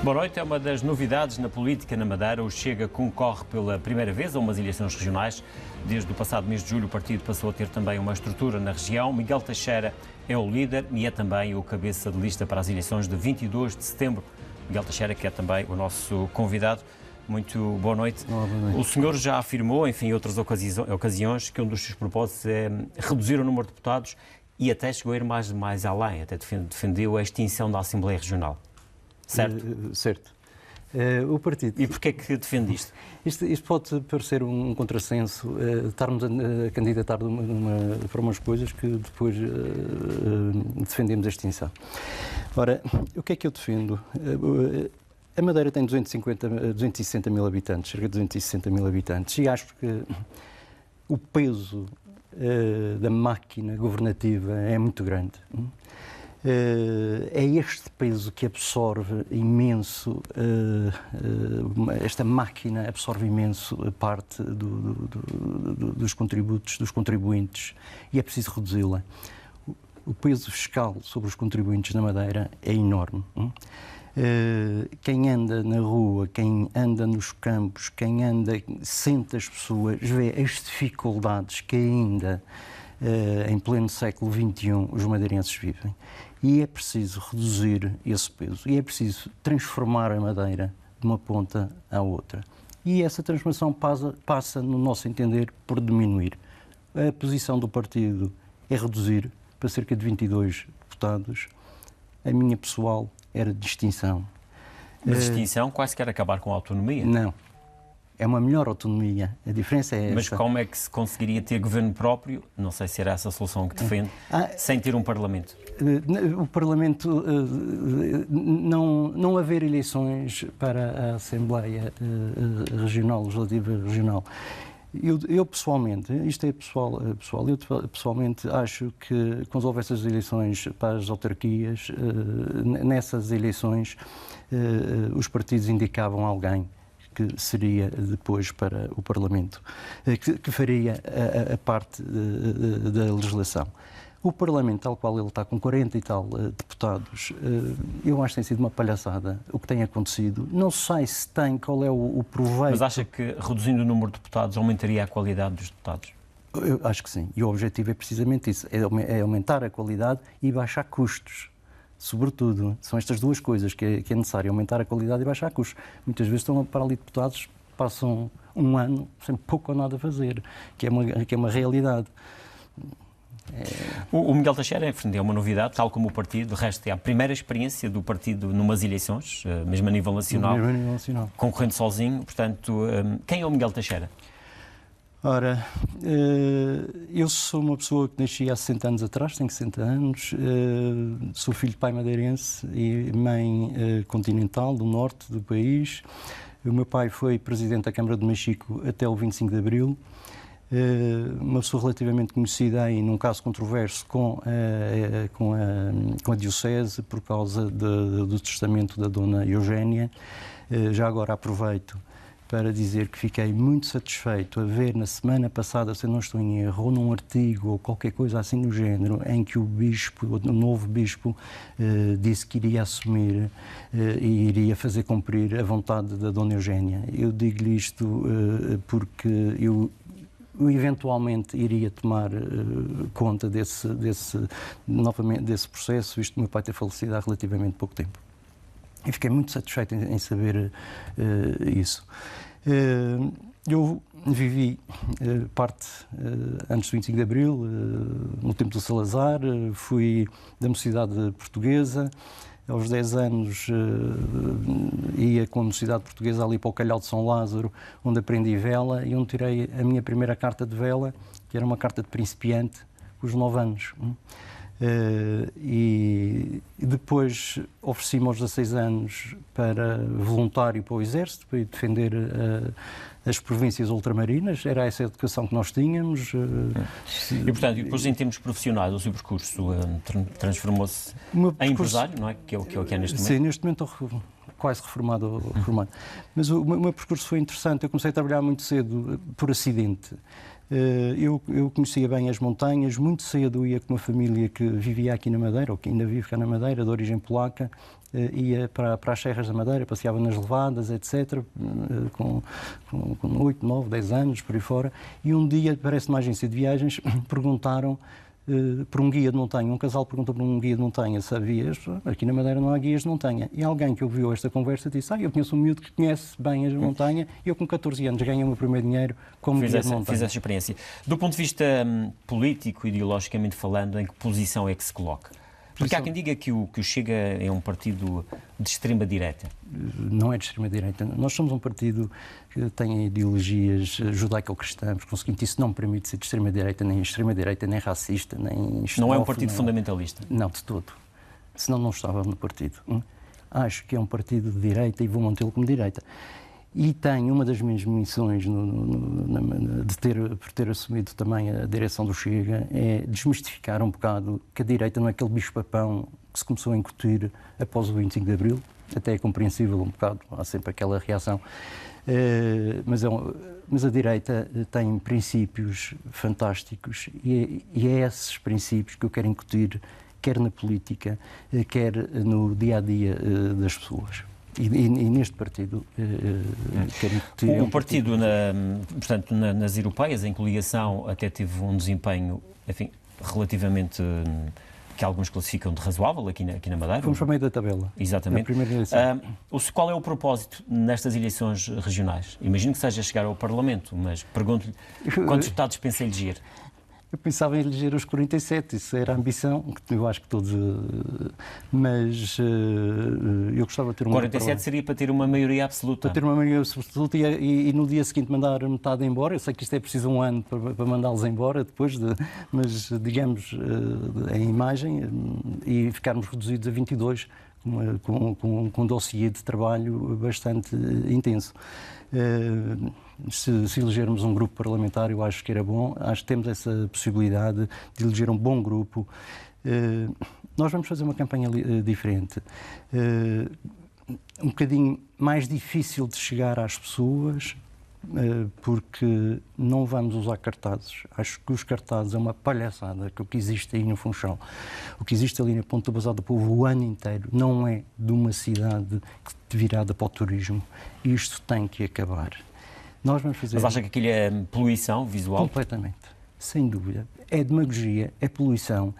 Boa noite. É uma das novidades na política na Madeira. O Chega concorre pela primeira vez a umas eleições regionais. Desde o passado mês de julho, o partido passou a ter também uma estrutura na região. Miguel Teixeira é o líder e é também o cabeça de lista para as eleições de 22 de setembro. Miguel Teixeira, que é também o nosso convidado. Muito boa noite. Boa noite. O senhor já afirmou, enfim, em outras ocasiões, que um dos seus propósitos é reduzir o número de deputados e até chegou a ir mais além, até defendeu a extinção da Assembleia Regional. Certo? Certo. O partido... E porquê é que defende isto? Isto pode parecer um contrassenso, estarmos a candidatar para umas coisas que depois defendemos a extinção. Ora, o que é que eu defendo? A Madeira tem 260 mil habitantes, cerca de 260 mil habitantes, e acho que o peso da máquina governativa é muito grande. É este peso que absorve imenso, esta máquina absorve imenso a parte dos contributos, dos contribuintes, e é preciso reduzi-la. O peso fiscal sobre os contribuintes na Madeira é enorme. Quem anda na rua, quem anda nos campos, quem sente as pessoas, vê as dificuldades que ainda em pleno século XXI os madeirenses vivem. E é preciso reduzir esse peso. E é preciso transformar a Madeira de uma ponta à outra. E essa transformação passa, no nosso entender, por diminuir. A posição do partido é reduzir para cerca de 22 deputados. A minha pessoal era de extinção. Mas extinção quase quer acabar com a autonomia? Não. É uma melhor autonomia. A diferença é essa. Mas como é que se conseguiria ter governo próprio, não sei se era essa a solução que defende, sem ter um Parlamento? O Parlamento, não haver eleições para a Assembleia Regional, Legislativa Regional. Eu pessoalmente, isto é pessoal, eu pessoalmente acho que quando houver essas eleições para as autarquias, nessas eleições os partidos indicavam alguém que seria depois para o Parlamento, que faria a parte da legislação. O Parlamento, tal qual ele está, com 40 e tal deputados, eu acho que tem sido uma palhaçada o que tem acontecido. Não sei se tem, qual é o proveito... Mas acha que reduzindo o número de deputados aumentaria a qualidade dos deputados? Eu acho que sim. E o objetivo é precisamente isso, é aumentar a qualidade e baixar custos. Sobretudo, são estas duas coisas que é necessário, aumentar a qualidade e baixar custos. Muitas vezes estão para ali deputados, passam um ano sem pouco ou nada a fazer, que é uma realidade. O Miguel Teixeira é uma novidade, tal como o partido, de resto é a primeira experiência do partido numas eleições, mesmo a nível nacional, concorrendo sozinho. Portanto, quem é o Miguel Teixeira? Ora, eu sou uma pessoa que nasci há 60 anos atrás, tenho 60 anos, sou filho de pai madeirense e mãe continental do norte do país. O meu pai foi presidente da Câmara de Machico até o 25 de Abril, uma pessoa relativamente conhecida aí num caso controverso com a Diocese por causa do testamento da Dona Eugénia. Já agora aproveito para dizer que fiquei muito satisfeito a ver na semana passada, se eu não estou em erro, ou num artigo ou qualquer coisa assim do género, em que o novo bispo, disse que iria assumir e iria fazer cumprir a vontade da Dona Eugénia. Eu digo-lhe isto porque eu eventualmente iria tomar conta novamente desse processo, visto que o meu pai ter falecido há relativamente pouco tempo. E fiquei muito satisfeito em saber isso. Eu vivi antes do 25 de Abril, no tempo do Salazar, fui da Mocidade Portuguesa. Aos 10 anos ia com a Mocidade Portuguesa ali para o Calhau de São Lázaro, onde aprendi vela e onde tirei a minha primeira carta de vela, que era uma carta de principiante, com os 9 anos. E depois ofereci-me aos 16 anos para voluntário para o Exército, para defender as províncias ultramarinas. Era essa a educação que nós tínhamos. E, portanto, depois em termos profissionais, o seu percurso transformou-se em empresário, não é? Que é o que é neste momento? Sim, neste momento estou quase reformado. Mas o meu percurso foi interessante. Eu comecei a trabalhar muito cedo por acidente. Eu conhecia bem as montanhas, muito cedo ia com uma família que vivia aqui na Madeira, ou que ainda vive cá na Madeira, de origem polaca, ia para as Serras da Madeira, passeava nas levadas, etc., com 8, 9, 10 anos, por aí fora, e um dia, parece uma agência de viagens, perguntaram por um guia de montanha, um casal perguntou por um guia de montanha se havia, aqui na Madeira não há guias de montanha, e alguém que ouviu esta conversa disse, eu conheço um miúdo que conhece bem a montanha, e eu com 14 anos ganhei o meu primeiro dinheiro como guia de montanha. Fiz essa experiência. Do ponto de vista político, ideologicamente falando, em que posição é que se coloca? Porque há quem diga que o Chega é um partido de extrema-direita. Não é de extrema-direita. Nós somos um partido que tem ideologias judaico-cristãs, conseguinte, isso não permite ser de extrema-direita, nem racista, nem xenófobo. Não é um partido fundamentalista? Não, de todo. Senão não estava no partido. Acho que é um partido de direita e vou mantê-lo como direita. E tem uma das minhas missões por ter assumido também a direção do Chega é desmistificar um bocado que a direita não é aquele bicho-papão que se começou a incutir após o 25 de Abril. Até é compreensível um bocado, há sempre aquela reação. Mas a direita tem princípios fantásticos e é esses princípios que eu quero incutir, quer na política, quer no dia-a-dia das pessoas. E neste partido quero incutir... O partido, portanto, nas europeias, em coligação, até teve um desempenho, enfim, relativamente... que alguns classificam de razoável aqui na Madeira. Fomos para o meio da tabela. Exatamente. Primeira eleição. Qual é o propósito nestas eleições regionais? Imagino que seja chegar ao Parlamento, mas pergunto-lhe quantos deputados pensa eleger? Eu pensava em eleger os 47, isso era a ambição, que eu acho que todos... Mas eu gostava de ter um... 47 seria para ter uma maioria absoluta. Para ter uma maioria absoluta e no dia seguinte mandar metade embora. Eu sei que isto é preciso um ano para mandá-los embora, mas digamos, em imagem, e ficarmos reduzidos a 22, com um dossiê de trabalho bastante intenso. Se elegermos um grupo parlamentar, eu acho que era bom. Acho que temos essa possibilidade de eleger um bom grupo. Nós vamos fazer uma campanha diferente, um bocadinho mais difícil de chegar às pessoas, porque não vamos usar cartazes. Acho que os cartazes é uma palhaçada, que o que existe aí no Funchal, o que existe ali na Ponta Basal do Povo o ano inteiro, não é de uma cidade virada para o turismo. Isto tem que acabar. Nós vamos fazer... Mas acha que aquilo é poluição visual? Completamente, sem dúvida. É demagogia, é poluição.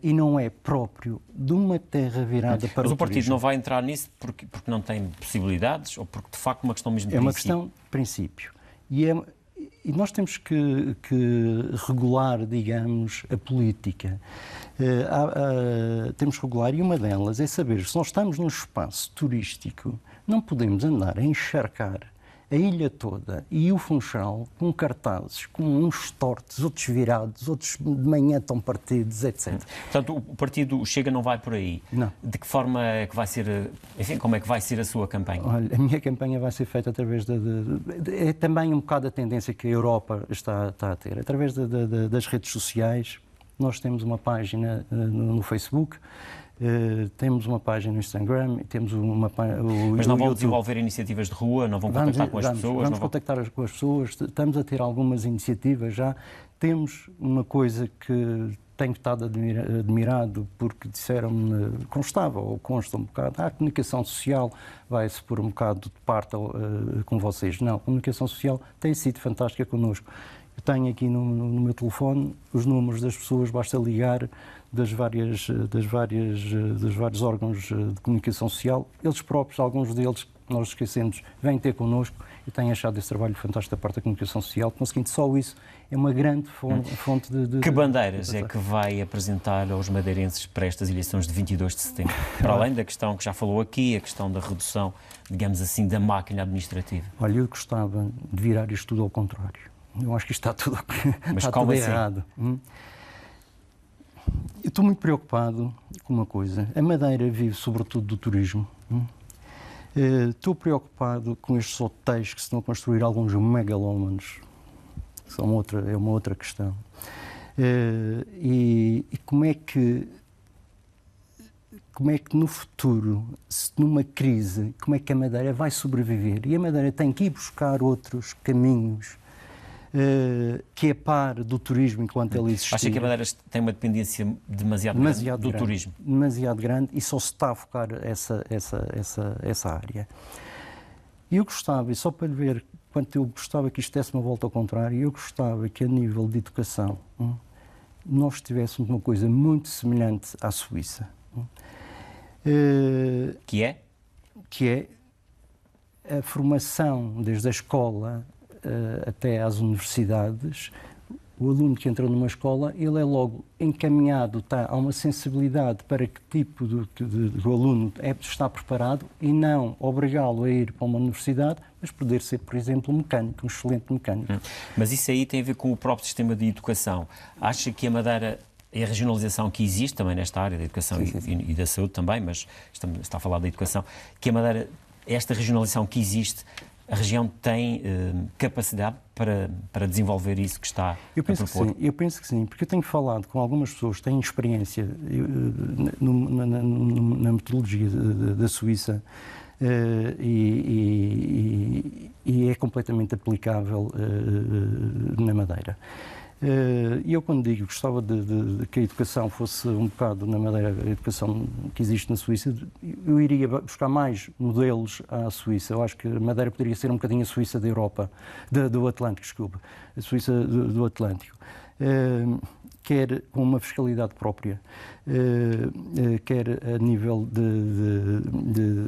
E não é próprio de uma terra virada para o turismo. Mas o partido não vai entrar nisso porque não tem possibilidades ou porque, de facto, é uma questão mesmo de princípio? É uma questão de princípio. E nós temos que regular, digamos, a política. Temos que regular, e uma delas é saber, se nós estamos num espaço turístico, não podemos andar a encharcar a ilha toda e o Funchal com cartazes, com uns tortos, outros virados, outros de manhã estão partidos, etc. Portanto, o partido Chega não vai por aí. Não. De que forma é que vai ser, enfim, como é que vai ser a sua campanha? Olha, a minha campanha vai ser feita através é também um bocado a tendência que a Europa está a ter, através das redes sociais. Nós temos uma página no Facebook, temos uma página no Instagram, temos uma página... Mas não vão desenvolver iniciativas de rua, não vão contactar com as pessoas? Vamos contactar com as pessoas, estamos a ter algumas iniciativas já. Temos uma coisa que tenho estado admirado, porque disseram-me, consta um bocado, a comunicação social vai-se pôr um bocado de parte com vocês. Não, a comunicação social tem sido fantástica connosco. Eu tenho aqui no meu telefone os números das pessoas, basta ligar dos vários órgãos de comunicação social. Eles próprios, alguns deles, nós esquecemos, vêm ter connosco e têm achado esse trabalho fantástico da parte da comunicação social. Conseguindo só isso, é uma grande fonte de... Que bandeiras é que vai apresentar aos madeirenses para estas eleições de 22 de setembro? Para além da questão que já falou aqui, a questão da redução, digamos assim, da máquina administrativa. Olha, eu gostava de virar isto tudo ao contrário. Eu acho que isto está tudo, Mas como assim? Errado. Eu estou muito preocupado com uma coisa. A Madeira vive sobretudo do turismo. Estou preocupado com estes hotéis que se estão a construir, alguns megalómanos. É uma outra questão. E como é que no futuro, numa crise, como é que a Madeira vai sobreviver? E a Madeira tem que ir buscar outros caminhos que é par do turismo enquanto ele existir. Acha que a Madeira tem uma dependência demasiado grande do turismo? Demasiado grande, e só se está a focar essa área. E eu gostava, e só para lhe ver quanto eu gostava que isto desse uma volta ao contrário, eu gostava que a nível de educação nós tivéssemos uma coisa muito semelhante à Suíça. Que é? Que é a formação desde a escola até às universidades. O aluno que entra numa escola, ele é logo encaminhado, há uma sensibilidade para que tipo de aluno está preparado, e não obrigá-lo a ir para uma universidade, mas poder ser, por exemplo, um mecânico, um excelente mecânico. Mas isso aí tem a ver com o próprio sistema de educação. Acha que a Madeira, e a regionalização que existe também nesta área da educação e da saúde também, mas está a falar da educação, que a Madeira, esta regionalização que existe, a região tem capacidade para desenvolver isso que está a propor? Eu penso que sim, porque eu tenho falado com algumas pessoas que têm experiência na metodologia da Suíça, e é completamente aplicável na Madeira. E eu, quando digo que gostava de que a educação fosse um bocado na Madeira, a educação que existe na Suíça, eu iria buscar mais modelos à Suíça. Eu acho que a Madeira poderia ser um bocadinho a Suíça da Europa, do Atlântico, desculpa, a Suíça do Atlântico. Quer com uma fiscalidade própria, quer a nível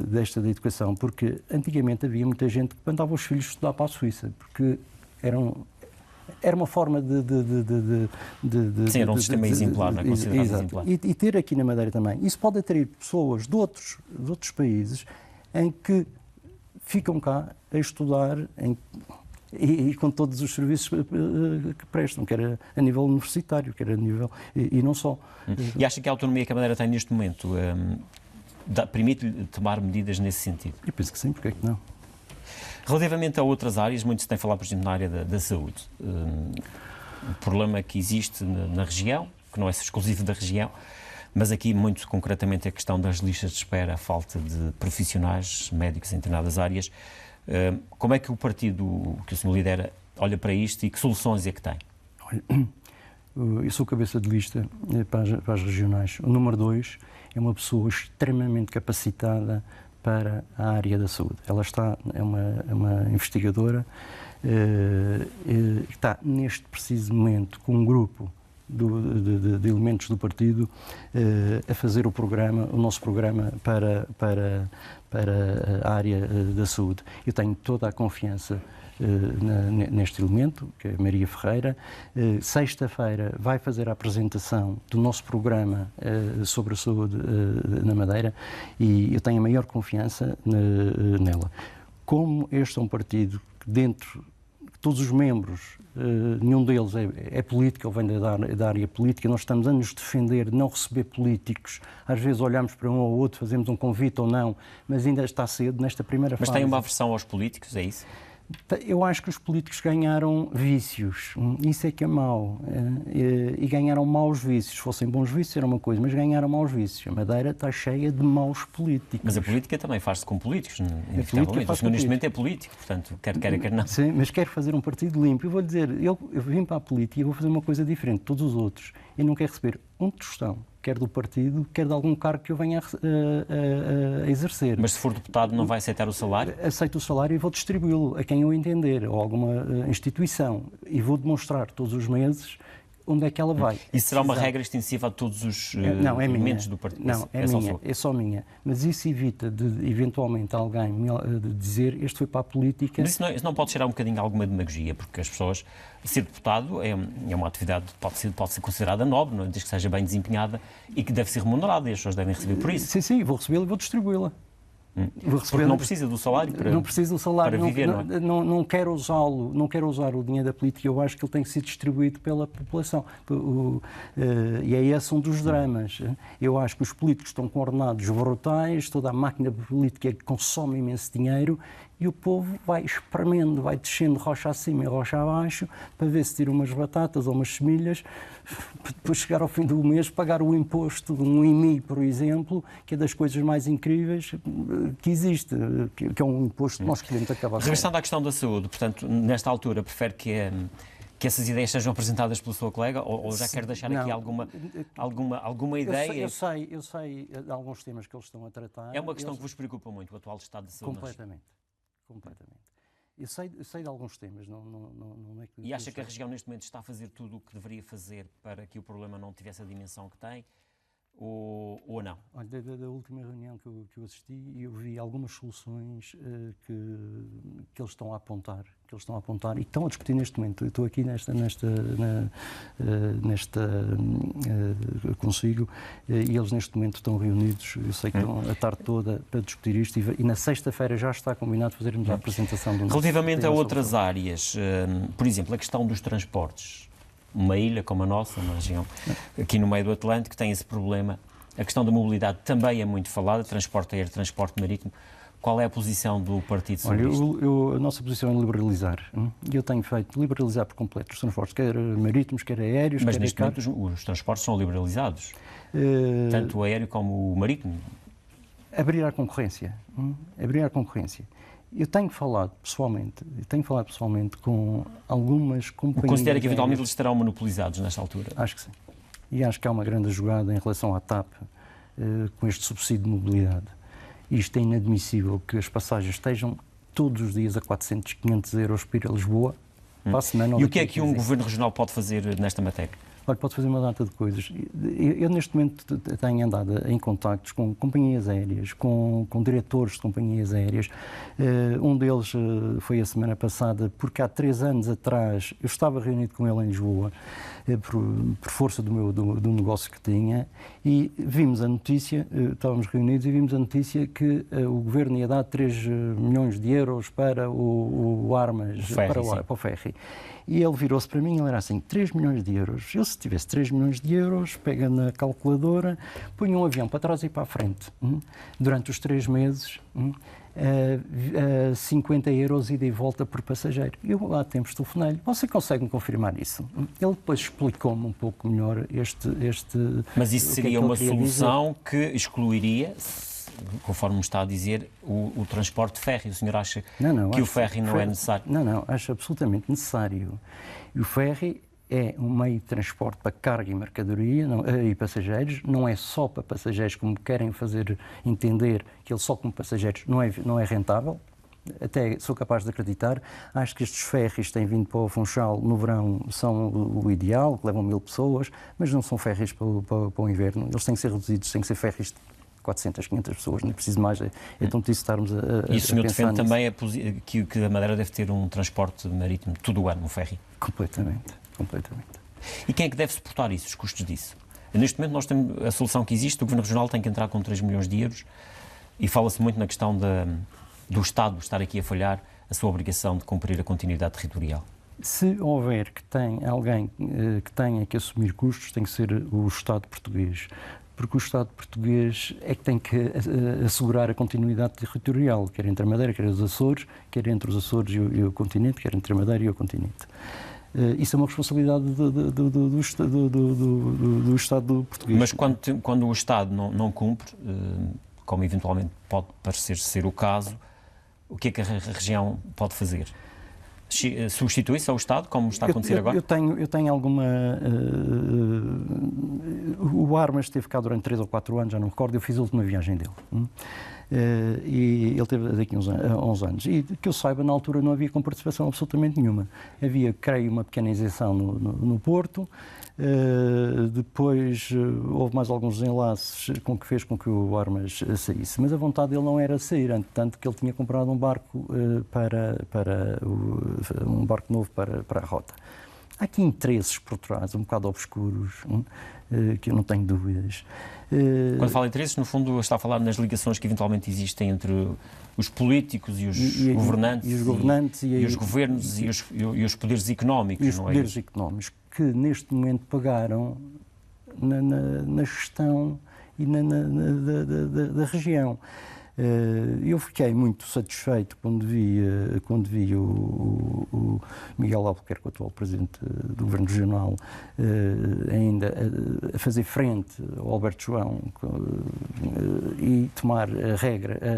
desta da educação, porque antigamente havia muita gente que mandava os filhos estudar para a Suíça, porque era uma forma Sim, era um sistema exemplar, não é? Considerado exemplar. E ter aqui na Madeira também. Isso pode atrair pessoas de outros países em que ficam cá a estudar e com todos os serviços que prestam, quer a nível universitário, quer a nível... E não só. E acha que a autonomia que a Madeira tem neste momento permite-lhe tomar medidas nesse sentido? Eu penso que sim, porque é que não? Relativamente a outras áreas, muito se tem falado, por exemplo, na área da saúde. O problema que existe na região, que não é exclusivo da região, mas aqui, muito concretamente, a questão das listas de espera, a falta de profissionais médicos em determinadas áreas. Como é que o partido que o senhor lidera olha para isto e que soluções é que tem? Olha, eu sou cabeça de lista para as regionais. O número 2 é uma pessoa extremamente capacitada para a área da saúde. Ela é uma investigadora que está neste preciso momento com um grupo de elementos do partido a fazer o nosso programa para a área da saúde. Eu tenho toda a confiança neste elemento, que é a Maria Ferreira. Sexta-feira vai fazer a apresentação do nosso programa sobre a saúde na Madeira, e eu tenho a maior confiança nela. Como este é um partido que dentro de todos os membros, nenhum deles é político, ou vem da área política, nós estamos a nos defender de não receber políticos. Às vezes olhamos para um ou outro, fazemos um convite ou não, mas ainda está cedo nesta primeira fase. Mas tem uma aversão aos políticos, é isso? Eu acho que os políticos ganharam vícios, isso é que é mau, e ganharam maus vícios. Se fossem bons vícios era uma coisa, mas ganharam maus vícios. A Madeira está cheia de maus políticos. Mas a política também faz-se com políticos, inevitavelmente. O senhor neste momento é político, portanto, quer não. Sim, mas quero fazer um partido limpo. Eu vou lhe dizer, eu vim para a política e vou fazer uma coisa diferente de todos os outros. Eu não quero receber um tostão, quer do partido, quer de algum cargo que eu venha a exercer. Mas se for deputado não vai aceitar o salário? Aceito o salário e vou distribuí-lo a quem eu entender, ou alguma instituição, e vou demonstrar todos os meses onde é que ela vai. Isso será uma regra extensiva a todos os elementos do partido? Não, é só minha. Mas isso evita de, eventualmente, alguém de dizer este foi para a política... Mas isso não pode gerar um bocadinho alguma demagogia, porque as pessoas... Ser deputado é uma atividade que pode ser considerada nobre, não é? Desde que seja bem desempenhada e que deve ser remunerada, e as pessoas devem receber por isso. Sim, vou recebê-la e vou distribuí-la. Porque não precisa do salário para, não precisa do salário, para viver, não quero usá-lo, não quero usar o dinheiro da política. Eu acho que ele tem que ser distribuído pela população. E é esse um dos dramas. Eu acho que os políticos estão com ordenados brutais, toda a máquina política consome imenso dinheiro, e o povo vai espremendo, vai descendo rocha acima e rocha abaixo para ver se tira umas batatas ou umas semilhas, para depois chegar ao fim do mês pagar o imposto de um IMI, por exemplo, que é das coisas mais incríveis que existe, que é um imposto que nós queremos acabar com. Regressando à questão da saúde, portanto, nesta altura, prefere que essas ideias sejam apresentadas pela sua colega, ou já quer deixar aqui alguma ideia? Eu sei de alguns temas que eles estão a tratar. É uma questão que vos preocupa muito, o atual estado de saúde? Completamente. Eu sei de alguns temas, não é que... E acha que a região neste momento está a fazer tudo o que deveria fazer para que o problema não tivesse a dimensão que tem? Ou não? Olha, da última reunião que eu assisti, eu vi algumas soluções que eles estão a apontar, e estão a discutir neste momento. Eu estou aqui consigo, e eles neste momento estão reunidos. Eu sei que estão a tarde toda para discutir isto, e na sexta-feira já está combinado fazermos a apresentação de um... Relativamente a outras áreas, por exemplo, a questão dos transportes. Uma ilha como a nossa, uma região aqui no meio do Atlântico, tem esse problema. A questão da mobilidade também é muito falada, transporte aéreo, transporte marítimo. Qual é a posição do partido sobre isto? A nossa posição é liberalizar. Eu tenho feito liberalizar por completo os transportes, quer marítimos, quer aéreos. Mas neste momento os transportes são liberalizados, tanto o aéreo como o marítimo. Abrir à concorrência. Eu tenho falado pessoalmente com algumas companhias... Considera que eventualmente eles estarão monopolizados nesta altura? Acho que sim. E acho que há uma grande jogada em relação à TAP com este subsídio de mobilidade. Isto é inadmissível que as passagens estejam todos os dias a 400, 500 euros para ir a Lisboa, para a semana. E o que é que um governo regional pode fazer nesta matéria? Olha, pode fazer uma data de coisas. Eu neste momento tenho andado em contactos com companhias aéreas, com diretores de companhias aéreas. Um deles foi a semana passada, porque há 3 anos atrás eu estava reunido com ele em Lisboa, por força do negócio que tinha, e vimos a notícia, estávamos reunidos e vimos a notícia que o Governo ia dar 3 milhões de euros para o Armas, para o ferry. E ele virou-se para mim e ele era assim, 3 milhões de euros. Eu, se tivesse 3 milhões de euros, pega na calculadora, põe um avião para trás e para a frente. Durante os 3 meses, 50 euros ida e volta por passageiro. Eu há tempos telefonei-lhe. Você consegue-me confirmar isso? Ele depois explicou-me um pouco melhor este... Mas isso seria uma solução que excluiria... conforme me está a dizer, o transporte férreo. O senhor acha que o ferry não é necessário? Não, acho absolutamente necessário. E o ferry é um meio de transporte para carga e mercadoria e passageiros, não é só para passageiros, como querem fazer entender que ele só como passageiros não é rentável. Até sou capaz de acreditar. Acho que estes ferries que têm vindo para o Funchal no verão são o ideal, que levam 1000 pessoas, mas não são ferries para o inverno. Eles têm que ser reduzidos, têm que ser ferries 400, 500 pessoas, não é preciso mais. Então, disso estarmos a E o senhor defende nisso. também que a Madeira deve ter um transporte marítimo todo o ano, um ferry? Completamente. E quem é que deve suportar isso, os custos disso? Neste momento, nós temos a solução que existe, o Governo Regional tem que entrar com 3 milhões de euros e fala-se muito na questão do Estado estar aqui a falhar a sua obrigação de cumprir a continuidade territorial. Se houver alguém que tenha que assumir custos, tem que ser o Estado português. Porque o Estado português é que tem que assegurar a continuidade territorial, quer entre a Madeira, quer os Açores, quer entre os Açores e o continente, quer entre a Madeira e o continente. Isso é uma responsabilidade do Estado português. Mas quando o Estado não cumpre, como eventualmente pode parecer ser o caso, o que é que a região pode fazer? Substitui-se ao Estado, como está a acontecer agora? Eu tenho alguma... O Armas esteve cá durante 3 ou 4 anos, já não me recordo, eu fiz a última viagem dele. E ele teve daqui a uns anos. E que eu saiba, na altura não havia comparticipação absolutamente nenhuma. Havia, creio, uma pequena isenção no Porto. Depois houve mais alguns enlaces que fez com que o Armas saísse. Mas a vontade dele não era sair, tanto que ele tinha comprado um barco um barco novo para a rota. Há aqui interesses por trás, um bocado obscuros, que eu não tenho dúvidas. Quando fala em interesses, no fundo está a falar nas ligações que eventualmente existem entre os políticos e os governantes, e os governos e os poderes económicos. E os poderes económicos que neste momento pagaram na gestão e da região. Eu fiquei muito satisfeito quando vi o Miguel Albuquerque, o atual Presidente do Governo Regional, ainda a fazer frente ao Alberto João e tomar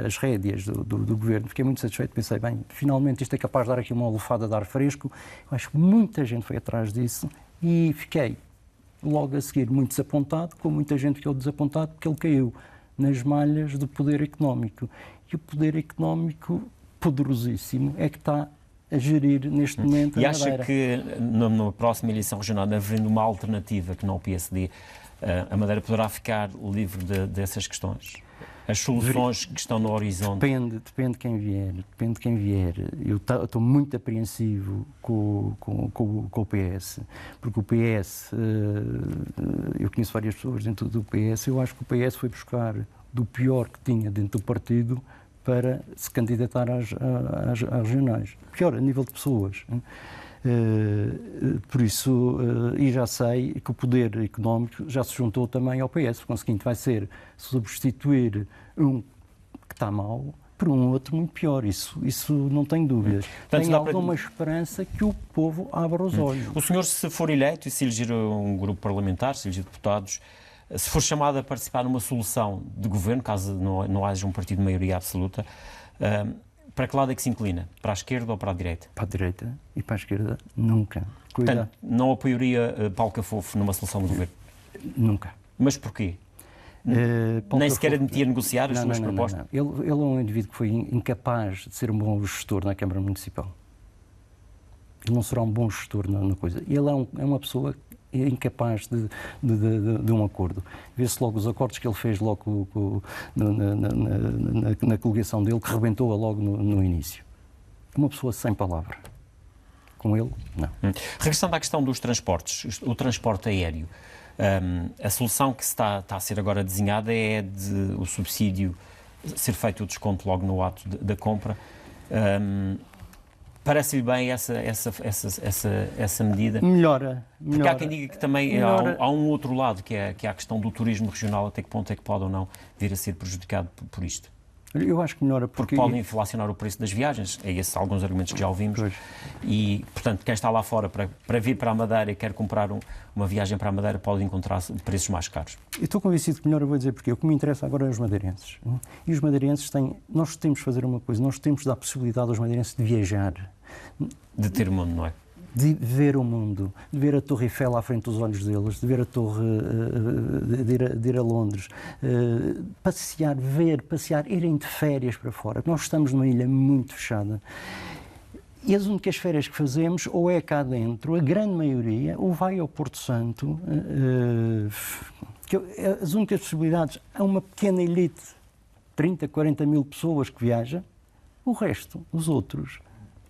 as rédeas do Governo. Fiquei muito satisfeito, pensei, bem, finalmente isto é capaz de dar aqui uma olufada de ar fresco. Eu acho que muita gente foi atrás disso e fiquei logo a seguir muito desapontado, como muita gente ficou desapontado porque ele caiu nas malhas do poder económico. E o poder económico poderosíssimo é que está a gerir neste momento a Madeira. E acha que na próxima eleição regional, havendo uma alternativa que não o PSD, a Madeira poderá ficar livre dessas questões? As soluções que estão no horizonte? Depende de quem vier. Eu estou muito apreensivo com o PS, porque o PS, eu conheço várias pessoas dentro do PS, eu acho que o PS foi buscar do pior que tinha dentro do partido para se candidatar às regionais. Pior, a nível de pessoas. Por isso, e já sei que o poder económico já se juntou também ao PS, porque o seguinte vai ser substituir um que está mal por um outro muito pior, isso não tenho dúvidas. Tenho alguma esperança que o povo abra os olhos. O senhor, se for eleito e se eleger um grupo parlamentar, se eleger deputados, se for chamado a participar numa solução de governo, caso não haja um partido de maioria absoluta, para que lado é que se inclina? Para a esquerda ou para a direita? Para a direita e para a esquerda, nunca. Portanto, não apoiaria Paulo Cafofo numa solução de governo? Nunca. Mas porquê? Nem sequer admitia negociar as suas propostas? Não. Ele é um indivíduo que foi incapaz de ser um bom gestor na Câmara Municipal. Ele não será um bom gestor na coisa. Ele é uma pessoa incapaz de um acordo. Vê-se logo os acordos que ele fez logo na coligação dele, que rebentou-a logo no início. Uma pessoa sem palavra. Com ele, não. Regressando à questão dos transportes, o transporte aéreo, a solução que está a ser agora desenhada é de o subsídio ser feito o desconto logo no ato da compra. Parece-lhe bem essa medida? Melhora. Porque há quem diga que também há um outro lado, que é a questão do turismo regional, até que ponto é que pode ou não vir a ser prejudicado por isto. Eu acho que melhora porque podem inflacionar o preço das viagens, é esses alguns argumentos que já ouvimos. Pois. E, portanto, quem está lá fora para vir para a Madeira e quer comprar uma viagem para a Madeira pode encontrar preços mais caros. Eu estou convencido que melhor, eu vou dizer porque o que me interessa agora é os madeirenses. E os madeirenses nós temos de fazer uma coisa, nós temos de dar a possibilidade aos madeirenses de viajar. De ter o mundo, não é? De ver o mundo, de ver a Torre Eiffel à frente dos olhos deles, de ver a Torre, de ir a Londres, passear, irem de férias para fora. Nós estamos numa ilha muito fechada. E as únicas férias que fazemos, ou é cá dentro, a grande maioria, ou vai ao Porto Santo, as únicas possibilidades, há uma pequena elite, 30, 40 mil pessoas que viaja, o resto, os outros,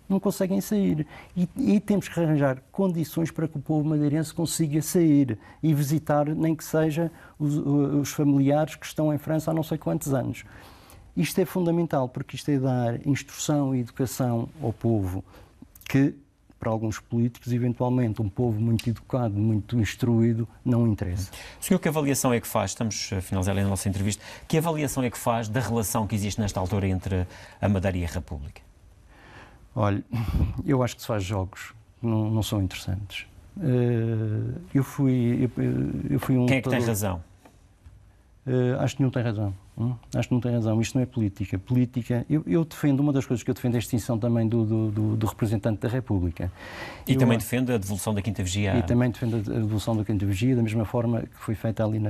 não conseguem sair. E temos que arranjar condições para que o povo madeirense consiga sair e visitar, nem que seja os familiares que estão em França há não sei quantos anos. Isto é fundamental, porque isto é dar instrução e educação ao povo, que, para alguns políticos, eventualmente, um povo muito educado, muito instruído, não interessa. Senhor, que avaliação é que faz, estamos a finalizar a nossa entrevista, que avaliação é que faz da relação que existe nesta altura entre a Madeira e a República? Olha, eu acho que se faz jogos, não são interessantes. Eu fui um... Quem é que tem razão? Acho que não tem razão. Acho que não tem razão. Isto não é política. Política... Eu defendo, uma das coisas que eu defendo é a extinção também do representante da República. E também defende a devolução da Quinta Vigia? E também defendo a devolução da Quinta Vigia, da mesma forma que foi feita ali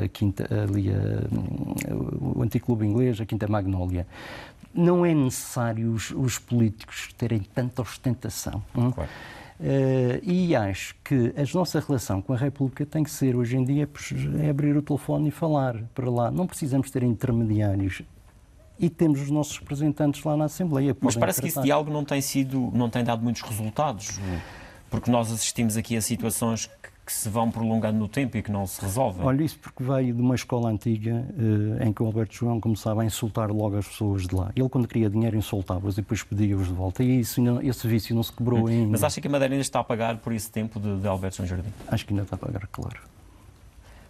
a Quinta... o antigo clube inglês, a Quinta Magnólia. Não é necessário os políticos terem tanta ostentação. Claro. E acho que a nossa relação com a República tem que ser, hoje em dia, é abrir o telefone e falar para lá. Não precisamos ter intermediários. E temos os nossos representantes lá na Assembleia. Mas parece que esse diálogo não tem dado muitos resultados, porque nós assistimos aqui a situações que se vão prolongando no tempo e que não se resolvem. Olha, isso porque veio de uma escola antiga em que o Alberto João começava a insultar logo as pessoas de lá. Ele, quando queria dinheiro, insultava-os e depois pedia-os de volta. E esse vício não se quebrou ainda. Mas acha que a Madeira ainda está a pagar por esse tempo de Alberto João Jardim? Acho que ainda está a pagar, claro.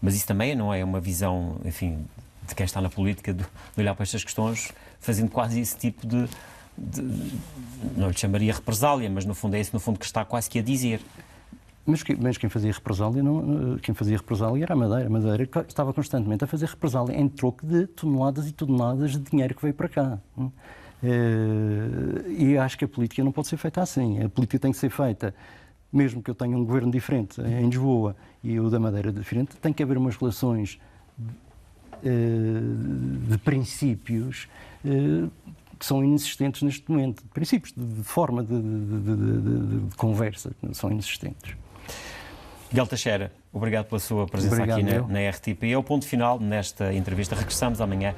Mas isso também não é uma visão, enfim, de quem está na política, de olhar para estas questões, fazendo quase esse tipo de não lhe chamaria represália, mas no fundo é isso no fundo que está quase que a dizer. Mas quem fazia represália, quem fazia represália era a Madeira. A Madeira estava constantemente a fazer represália em troco de toneladas e toneladas de dinheiro que veio para cá. E acho que a política não pode ser feita assim. A política tem que ser feita, mesmo que eu tenha um governo diferente em Lisboa e o da Madeira diferente, tem que haver umas relações de princípios que são inexistentes neste momento. Princípios de forma de conversa que são inexistentes. Miguel Teixeira, obrigado pela sua presença aqui na RTP. É o ponto final nesta entrevista. Regressamos amanhã